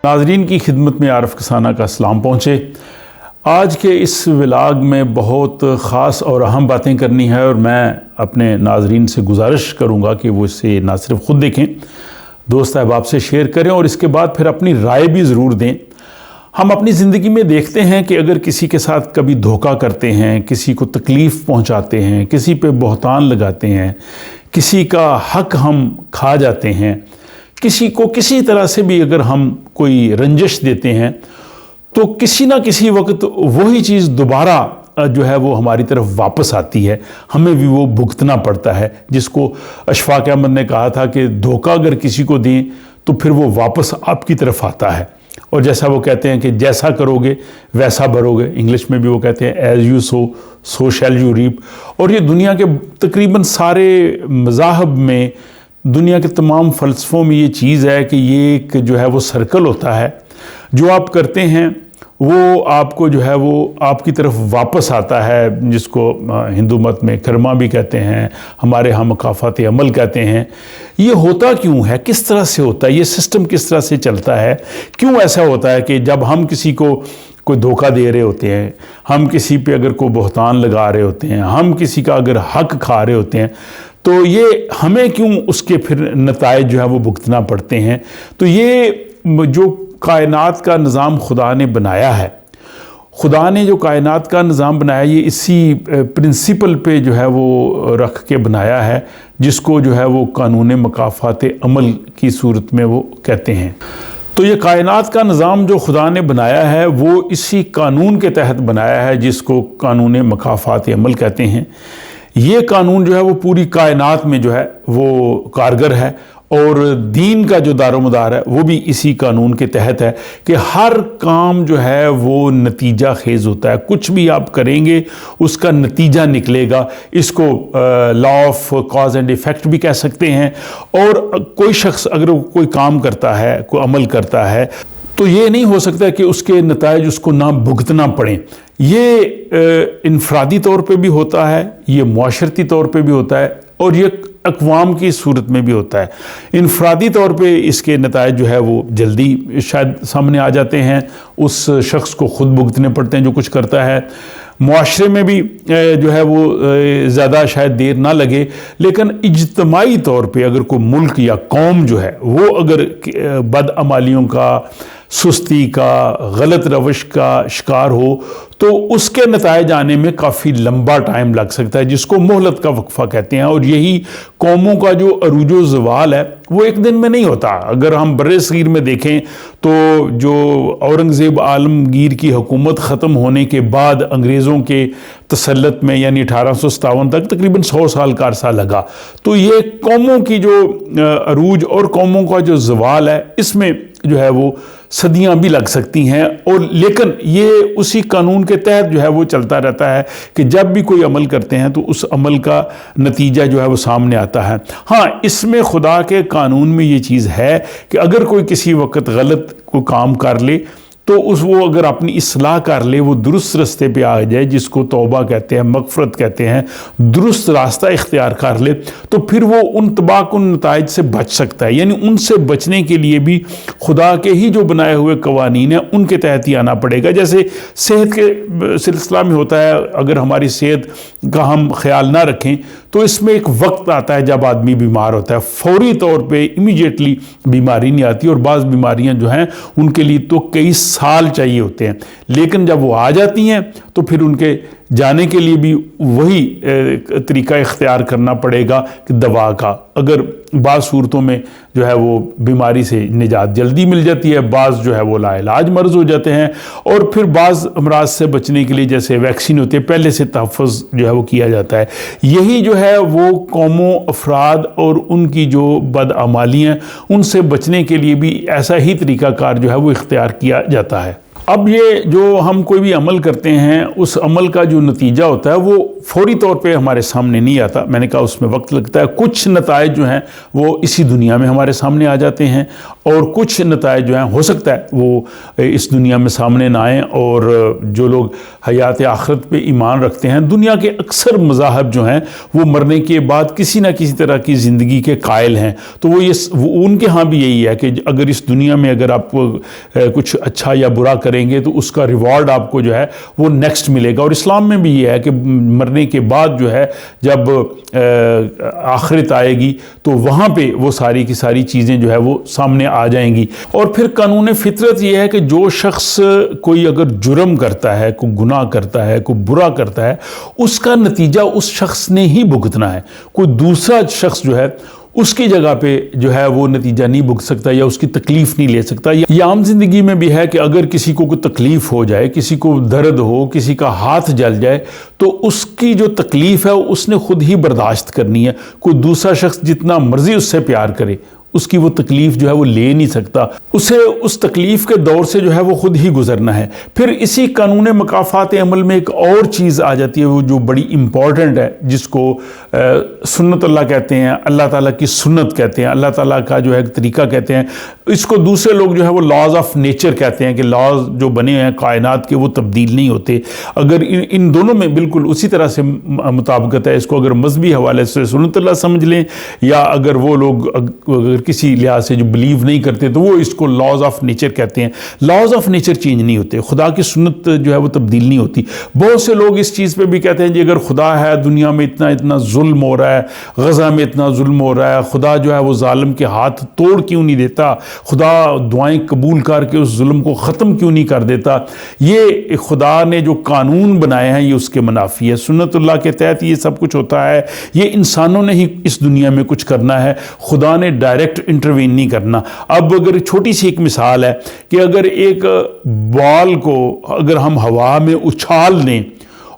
ناظرین کی خدمت میں عارف کسانہ کا سلام پہنچے۔ آج کے اس ولاگ میں بہت خاص اور اہم باتیں کرنی ہے، اور میں اپنے ناظرین سے گزارش کروں گا کہ وہ اسے نہ صرف خود دیکھیں، دوست احباب سے شیئر کریں اور اس کے بعد پھر اپنی رائے بھی ضرور دیں۔ ہم اپنی زندگی میں دیکھتے ہیں کہ اگر کسی کے ساتھ کبھی دھوکہ کرتے ہیں، کسی کو تکلیف پہنچاتے ہیں، کسی پہ بہتان لگاتے ہیں، کسی کا حق ہم کھا جاتے ہیں، کسی کو کسی طرح سے بھی اگر ہم کوئی رنجش دیتے ہیں، تو کسی نہ کسی وقت وہی چیز دوبارہ جو ہے وہ ہماری طرف واپس آتی ہے، ہمیں بھی وہ بھگتنا پڑتا ہے، جس کو اشفاق احمد نے کہا تھا کہ دھوکہ اگر کسی کو دیں تو پھر وہ واپس آپ کی طرف آتا ہے، اور جیسا وہ کہتے ہیں کہ جیسا کرو گے ویسا بھرو گے، انگلش میں بھی وہ کہتے ہیں as you sow so shall you reap. اور یہ دنیا کے تقریباً سارے مذاہب میں، دنیا کے تمام فلسفوں میں یہ چیز ہے کہ یہ ایک جو ہے وہ سرکل ہوتا ہے، جو آپ کرتے ہیں وہ آپ کو جو ہے وہ آپ کی طرف واپس آتا ہے، جس کو ہندو مت میں کرما بھی کہتے ہیں، ہمارے ہاں مکافات عمل کہتے ہیں۔ یہ ہوتا کیوں ہے، کس طرح سے ہوتا ہے، یہ سسٹم کس طرح سے چلتا ہے، کیوں ایسا ہوتا ہے کہ جب ہم کسی کو کوئی دھوکہ دے رہے ہوتے ہیں، ہم کسی پہ اگر کوئی بہتان لگا رہے ہوتے ہیں، ہم کسی کا اگر حق کھا رہے ہوتے ہیں، تو یہ ہمیں کیوں اس کے پھر نتائج جو ہے وہ بھگتنا پڑتے ہیں؟ تو یہ جو کائنات کا نظام خدا نے بنایا ہے، خدا نے جو کائنات کا نظام بنایا، یہ اسی پرنسپل پہ جو ہے وہ رکھ کے بنایا ہے، جس کو جو ہے وہ قانون مکافات عمل کی صورت میں وہ کہتے ہیں۔ تو یہ کائنات کا نظام جو خدا نے بنایا ہے وہ اسی قانون کے تحت بنایا ہے، جس کو قانون مکافات عمل کہتے ہیں۔ یہ قانون جو ہے وہ پوری کائنات میں جو ہے وہ کارگر ہے، اور دین کا جو دار و مدار ہے وہ بھی اسی قانون کے تحت ہے کہ ہر کام جو ہے وہ نتیجہ خیز ہوتا ہے، کچھ بھی آپ کریں گے اس کا نتیجہ نکلے گا۔ اس کو law of cause and effect بھی کہہ سکتے ہیں۔ اور کوئی شخص اگر کوئی کام کرتا ہے، کوئی عمل کرتا ہے، تو یہ نہیں ہو سکتا کہ اس کے نتائج اس کو نہ بھگتنا پڑیں۔ یہ انفرادی طور پہ بھی ہوتا ہے، یہ معاشرتی طور پہ بھی ہوتا ہے، اور یہ اقوام کی صورت میں بھی ہوتا ہے۔ انفرادی طور پہ اس کے نتائج جو ہے وہ جلدی شاید سامنے آ جاتے ہیں، اس شخص کو خود بھگتنے پڑتے ہیں جو کچھ کرتا ہے۔ معاشرے میں بھی جو ہے وہ زیادہ شاید دیر نہ لگے، لیکن اجتماعی طور پہ اگر کوئی ملک یا قوم جو ہے وہ اگر بدعمالیوں کا، سستی کا، غلط روش کا شکار ہو، تو اس کے نتائج آنے میں کافی لمبا ٹائم لگ سکتا ہے، جس کو مہلت کا وقفہ کہتے ہیں۔ اور یہی قوموں کا جو عروج و زوال ہے وہ ایک دن میں نہیں ہوتا۔ اگر ہم بر صغیر میں دیکھیں تو جو اورنگزیب عالمگیر کی حکومت ختم ہونے کے بعد انگریزوں کے تسلط میں، یعنی 1857 تک تقریباً 100 سال کا عرصہ لگا، تو یہ قوموں کی جو عروج اور قوموں کا جو زوال ہے، اس میں جو ہے وہ صدیاں بھی لگ سکتی ہیں، اور لیکن یہ اسی قانون کے تحت جو ہے وہ چلتا رہتا ہے کہ جب بھی کوئی عمل کرتے ہیں تو اس عمل کا نتیجہ جو ہے وہ سامنے آتا ہے۔ ہاں، اس میں خدا کے قانون میں یہ چیز ہے کہ اگر کوئی کسی وقت غلط کوئی کام کر لے تو وہ اگر اپنی اصلاح کر لے، وہ درست راستے پہ آ جائے، جس کو توبہ کہتے ہیں، مغفرت کہتے ہیں، درست راستہ اختیار کر لے، تو پھر وہ ان تباہ کن نتائج سے بچ سکتا ہے۔ یعنی ان سے بچنے کے لیے بھی خدا کے ہی جو بنائے ہوئے قوانین ہیں ان کے تحت ہی آنا پڑے گا۔ جیسے صحت کے سلسلہ میں ہوتا ہے، اگر ہماری صحت کا ہم خیال نہ رکھیں تو اس میں ایک وقت آتا ہے جب آدمی بیمار ہوتا ہے، فوری طور پہ امیڈیٹلی بیماری نہیں آتی، اور بعض بیماریاں جو ہیں ان کے لیے تو کئی سال چاہیے ہوتے ہیں، لیکن جب وہ آ جاتی ہیں تو پھر ان کے جانے کے لیے بھی وہی طریقہ اختیار کرنا پڑے گا کہ دوا کا۔ اگر بعض صورتوں میں جو ہے وہ بیماری سے نجات جلدی مل جاتی ہے، بعض جو ہے وہ لا علاج مرض ہو جاتے ہیں، اور پھر بعض امراض سے بچنے کے لیے جیسے ویکسین ہوتی ہے، پہلے سے تحفظ جو ہے وہ کیا جاتا ہے۔ یہی جو ہے وہ قوموں، افراد اور ان کی جو بدعمالیاں ان سے بچنے کے لیے بھی ایسا ہی طریقہ کار جو ہے وہ اختیار کیا جاتا ہے۔ اب یہ جو ہم کوئی بھی عمل کرتے ہیں اس عمل کا جو نتیجہ ہوتا ہے وہ فوری طور پہ ہمارے سامنے نہیں آتا، میں نے کہا اس میں وقت لگتا ہے۔ کچھ نتائج جو ہیں وہ اسی دنیا میں ہمارے سامنے آ جاتے ہیں، اور کچھ نتائج جو ہیں ہو سکتا ہے وہ اس دنیا میں سامنے نہ آئیں، اور جو لوگ حیات آخرت پہ ایمان رکھتے ہیں، دنیا کے اکثر مذاہب جو ہیں وہ مرنے کے بعد کسی نہ کسی طرح کی زندگی کے قائل ہیں، تو وہ ان کے ہاں بھی یہی ہے کہ اگر اس دنیا میں اگر آپ کچھ اچھا یا برا کریں گے تو اس کا ریوارڈ آپ کو جو ہے وہ نیکسٹ ملے گا۔ اور اسلام میں بھی یہ ہے کہ مرنے کے بعد جو ہے جب آخرت آئے گی تو وہاں پہ وہ ساری کی ساری چیزیں جو ہے وہ سامنے آ جائیں گی۔ اور پھر قانون فطرت یہ ہے کہ جو شخص کوئی اگر جرم کرتا ہے، کوئی گناہ کرتا ہے، کوئی برا کرتا ہے، اس کا نتیجہ اس شخص نے ہی بھگتنا ہے، کوئی دوسرا شخص جو ہے اس کی جگہ پہ جو ہے وہ نتیجہ نہیں بھگت سکتا یا اس کی تکلیف نہیں لے سکتا۔ یہ عام زندگی میں بھی ہے کہ اگر کسی کو کوئی تکلیف ہو جائے، کسی کو درد ہو، کسی کا ہاتھ جل جائے، تو اس کی جو تکلیف ہے اس نے خود ہی برداشت کرنی ہے۔ کوئی دوسرا شخص جتنا مرضی اس سے پیار کرے، اس کی وہ تکلیف جو ہے وہ لے نہیں سکتا، اسے اس تکلیف کے دور سے جو ہے وہ خود ہی گزرنا ہے۔ پھر اسی قانون مکافات عمل میں ایک اور چیز آ جاتی ہے وہ جو بڑی امپورٹنٹ ہے، جس کو سنت اللہ کہتے ہیں، اللہ تعالیٰ کی سنت کہتے ہیں، اللہ تعالیٰ کا جو ہے طریقہ کہتے ہیں۔ اس کو دوسرے لوگ جو ہے وہ لاز آف نیچر کہتے ہیں کہ لاز جو بنے ہیں کائنات کے وہ تبدیل نہیں ہوتے۔ اگر ان دونوں میں بالکل اسی طرح سے مطابقت ہے، اس کو اگر مذہبی حوالے سے سنت اللہ سمجھ لیں، یا اگر وہ لوگ اگر کسی لحاظ سے جو بلیو نہیں کرتے تو وہ اس کو لاز آف نیچر کہتے ہیں۔ لاز آف نیچر چینج نہیں ہوتے، خدا کی سنت جو ہے وہ تبدیل نہیں ہوتی۔ بہت سے لوگ اس چیز پہ بھی کہتے ہیں جی اگر خدا ہے، دنیا میں اتنا ظلم ہو رہا ہے، غزہ میں اتنا ظلم ہو رہا ہے، خدا جو ہے وہ ظالم کے ہاتھ توڑ کیوں نہیں دیتا، خدا دعائیں قبول کر کے اس ظلم کو ختم کیوں نہیں کر دیتا۔ یہ خدا نے جو قانون بنائے ہیں یہ اس کے منافی ہے۔ سنت اللہ کے تحت یہ سب کچھ ہوتا ہے، یہ انسانوں نے ہی اس دنیا میں کچھ کرنا ہے، خدا نے ڈائریکٹ انٹروین نہیں کرنا۔ اب اگر چھوٹی سی ایک مثال ہے کہ اگر ایک بال کو اگر ہم ہوا میں اچھال دیں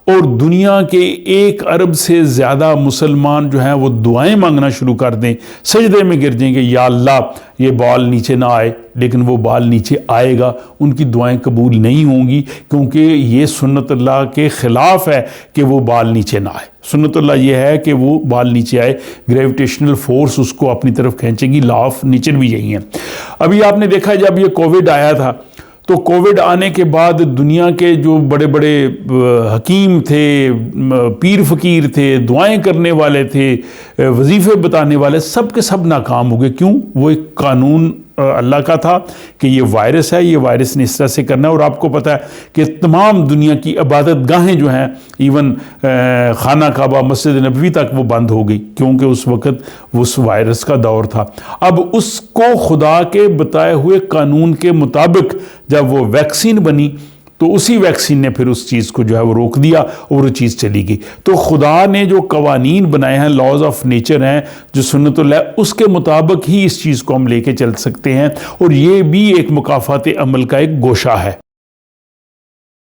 اور دنیا کے 1 ارب سے زیادہ مسلمان جو ہیں وہ دعائیں مانگنا شروع کر دیں، سجدے میں گر جائیں کہ یا اللہ یہ بال نیچے نہ آئے، لیکن وہ بال نیچے آئے گا، ان کی دعائیں قبول نہیں ہوں گی، کیونکہ یہ سنت اللہ کے خلاف ہے کہ وہ بال نیچے نہ آئے۔ سنت اللہ یہ ہے کہ وہ بال نیچے آئے، گریویٹیشنل فورس اس کو اپنی طرف کھینچے گی، لا آف نیچر بھی یہی ہے۔ ابھی آپ نے دیکھا جب یہ کووڈ آیا تھا تو کووڈ آنے کے بعد دنیا کے جو بڑے بڑے حکیم تھے، پیر فقیر تھے، دعائیں کرنے والے تھے، وظیفے بتانے والے، سب کے سب ناکام ہو گئے۔ کیوں؟ وہ ایک قانون اللہ کا تھا کہ یہ وائرس ہے، یہ وائرس نے اس طرح سے کرنا ہے۔ اور آپ کو پتہ ہے کہ تمام دنیا کی عبادت گاہیں جو ہیں، ایون خانہ کعبہ، مسجد نبوی تک وہ بند ہو گئی، کیونکہ اس وقت اس وائرس کا دور تھا۔ اب اس کو خدا کے بتائے ہوئے قانون کے مطابق جب وہ ویکسین بنی تو اسی ویکسین نے پھر اس چیز کو جو ہے وہ روک دیا اور وہ چیز چلی گئی۔ تو خدا نے جو قوانین بنائے ہیں، لاز آف نیچر ہیں جو سنت اللہ، اس کے مطابق ہی اس چیز کو ہم لے کے چل سکتے ہیں، اور یہ بھی ایک مکافات عمل کا ایک گوشہ ہے۔